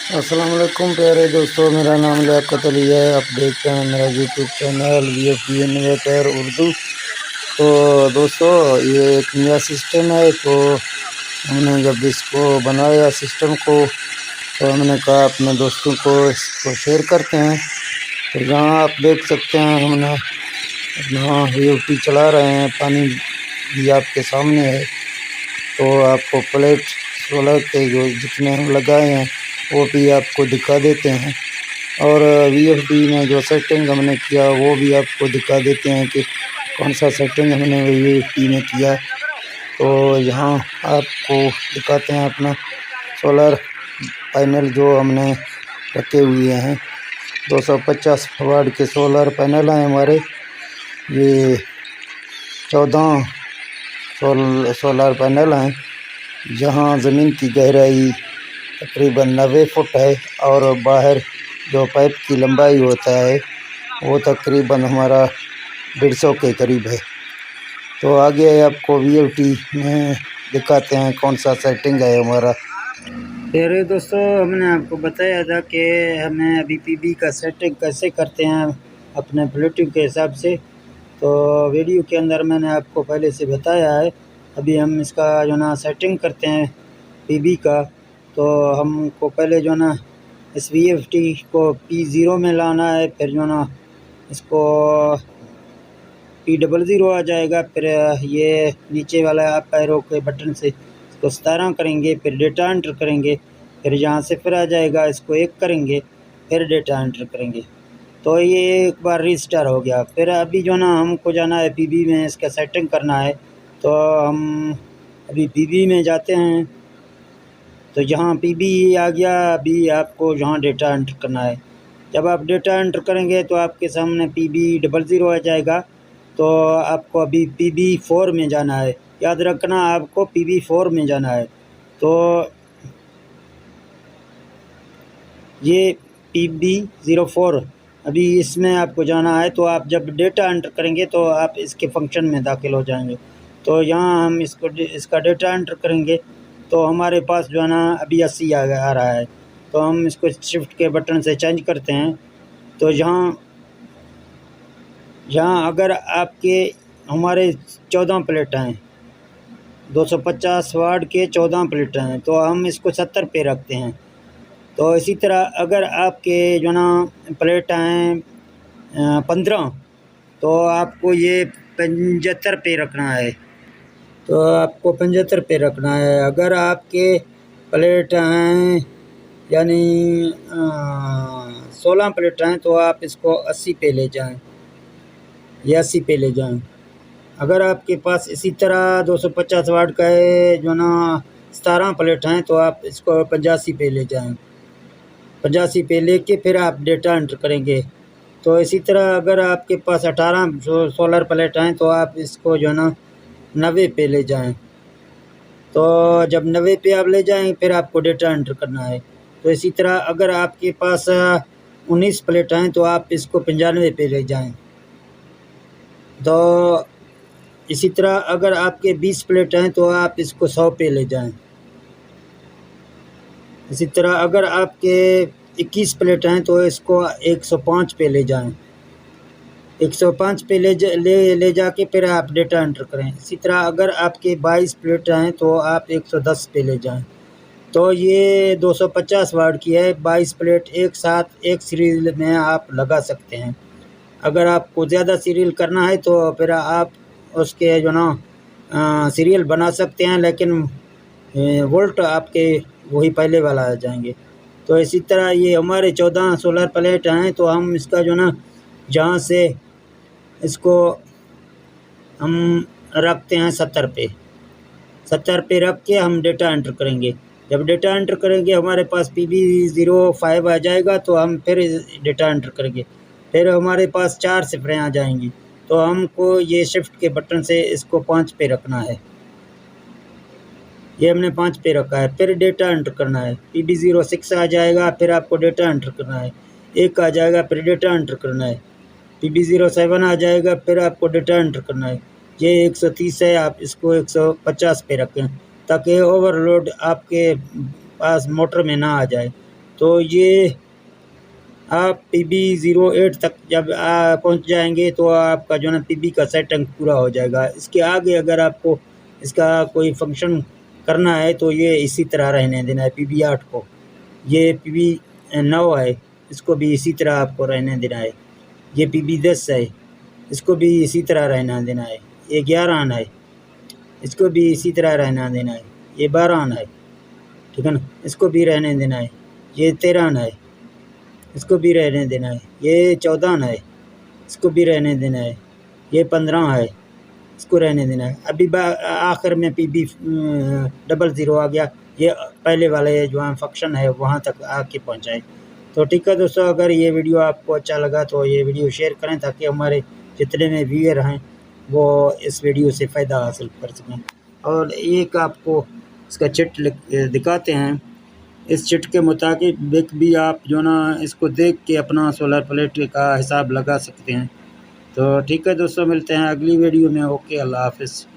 अस्सलाम वालेकुम प्यारे दोस्तों, मेरा नाम लियाकत अली है। आप देखते हैं मेरा YouTube channel VFD inverter Urdu. तो दोस्तों, ये एक नया सिस्टम है। तो हमने जब इसको बनाया सिस्टम को, तो हमने कहा अपने दोस्तों को इसको शेयर करते हैं। तो यहाँ आप देख सकते हैं हमने यहाँ VFD चला रहे हैं, पानी भी आपके सामने है। तो आपको प्लेट सोलर के जो जितने हम लगाए हैं वो भी आपको दिखा देते हैं, और VFD में जो सेटिंग हमने किया वो भी आपको दिखा देते हैं कि कौन सा सेटिंग हमने VFD में किया। तो यहाँ आपको दिखाते हैं अपना सोलर पैनल जो हमने रखे हुए हैं। 250 वाट के सोलर पैनल हैं हमारे। ये 14 सोलर पैनल हैं, जहाँ ज़मीन की गहराई तकरीबन 90 फुट है और बाहर जो पाइप की लंबाई होता है वो तकरीबन हमारा 150 के करीब है। तो आगे आपको VFD में दिखाते हैं कौन सा सेटिंग है हमारा। प्यारे दोस्तों, हमने आपको बताया था कि हमें अभी PB का सेटिंग कैसे करते हैं अपने ब्लूटूथ के हिसाब से। तो वीडियो के अंदर मैंने आपको पहले से बताया है। अभी हम इसका जो ना सेटिंग करते हैं PB का। तो हमको पहले जो ना इस VFD को P0 में लाना है, फिर जो ना इसको P00 आ जाएगा। फिर ये नीचे वाला अप एरो के बटन से इसको 17 करेंगे, फिर डेटा एंटर करेंगे, फिर यहाँ से फिर आ जाएगा, इसको 1 करेंगे, फिर डेटा एंटर करेंगे। तो ये एक बार रीस्टार हो गया। फिर अभी जो ना हमको जाना है PB में, इसका सेटिंग करना है। तो हम अभी PB में जाते हैं। तो यहाँ PB आ गया, अभी आपको जहाँ डेटा एंटर करना है। जब आप डेटा एंटर करेंगे तो आपके सामने PB00 आ जाएगा। तो आपको अभी PB4 में जाना है। याद रखना, आपको PB4 में जाना है। तो ये PB04 अभी इसमें आपको जाना है। तो आप जब डेटा एंटर करेंगे तो आप इसके फंक्शन में दाखिल हो जाएंगे। तो यहाँ हम इसका डेटा एंटर करेंगे तो हमारे पास जो है ना अभी 80 आ रहा है। तो हम इसको शिफ्ट के बटन से चेंज करते हैं। तो यहाँ अगर आपके हमारे 14 प्लेट हैं, 250 वाट के 14 प्लेट हैं, तो हम इसको 70 पे रखते हैं। तो इसी तरह अगर आपके जो ना प्लेट हैं 15, तो आपको ये 75 पे रखना है। तो आपको 75 पे रखना है। अगर आपके प्लेट हैं यानी 16 प्लेट हैं तो आप इसको 80 पे ले जाएं या 80 पे ले जाएं। अगर आपके पास इसी तरह 250 वाट का है जो ना 17 प्लेट हैं तो आप इसको 85 पे ले जाएं। 85 पे लेके फिर आप डेटा एंटर करेंगे। तो इसी तरह अगर आपके पास 18 सोलर प्लेट हैं तो आप इसको जो ना 90 पे ले जाएं। तो जब 90 पे आप ले जाएं फिर आपको डेटा एंटर करना है। तो इसी तरह अगर आपके पास 19 प्लेट हैं तो आप इसको 95 पे ले जाएं। तो इसी तरह अगर आपके 20 प्लेट हैं तो आप इसको 100 पे ले जाएं। इसी तरह अगर आपके 21 प्लेट हैं तो इसको 105 पे ले जाएं। 105 पे ले जाके फिर आप डेटा एंटर करें। इसी तरह अगर आपके 22 प्लेट हैं तो आप 110 पे ले जाएं। तो ये 250 वाट की है। 22 प्लेट एक साथ एक सीरियल में आप लगा सकते हैं। अगर आपको ज़्यादा सीरियल करना है तो फिर आप उसके जो ना सीरियल बना सकते हैं, लेकिन वोल्ट आपके वही पहले वाला आ जाएंगे। तो इसी तरह ये हमारे 14 सोलर प्लेट हैं। तो हम इसका जो ना जहाँ से इसको हम रखते हैं 70 पे, 70 पे रख के हम डेटा एंटर करेंगे। जब डेटा एंटर करेंगे हमारे पास PB05 आ जाएगा। तो हम फिर डेटा एंटर करेंगे, फिर हमारे पास 4 सिफरें आ जाएंगी। तो हमको ये शिफ्ट के बटन से इसको 5 पे रखना है। ये हमने 5 पे रखा है। फिर डेटा एंटर करना है। PB06 आ जाएगा, फिर आपको डेटा एंटर करना है। 1 आ जाएगा, फिर डेटा एंटर करना है। PB07 आ जाएगा, फिर आपको डेटा एंटर करना है। ये 130 है, आप इसको 150 पे रखें ताकि ओवरलोड आपके पास मोटर में ना आ जाए। तो ये आप PB08 तक जब पहुंच जाएंगे तो आपका जो है ना PB का सेटिंग पूरा हो जाएगा। इसके आगे अगर आपको इसका कोई फंक्शन करना है तो ये इसी तरह रहने देना है PB8 को। ये PB9 है, इसको भी इसी तरह आपको रहने देना है। ये PB10 है, इसको भी इसी तरह रहना देना है। ये 11 है, इसको भी इसी तरह रहना देना है। ये 12 है, ठीक है ना, इसको भी रहने देना है। ये 13 है, इसको भी रहने देना है। ये 14 है, इसको भी रहने देना है। ये 15 है, इसको रहने देना है। अभी आखिर में PB00 आ गया, ये पहले वाले जो फंक्शन है वहाँ तक आके पहुँचाए। तो ठीक है दोस्तों, अगर ये वीडियो आपको अच्छा लगा तो ये वीडियो शेयर करें ताकि हमारे जितने में व्यूअर हैं वो इस वीडियो से फ़ायदा हासिल कर सकें। और एक आपको इसका चिट दिखाते हैं। इस चिट के मुताबिक भी आप जो ना इसको देख के अपना सोलर प्लेट का हिसाब लगा सकते हैं। तो ठीक है दोस्तों, मिलते हैं अगली वीडियो में। ओके, अल्लाह हाफ़िज़।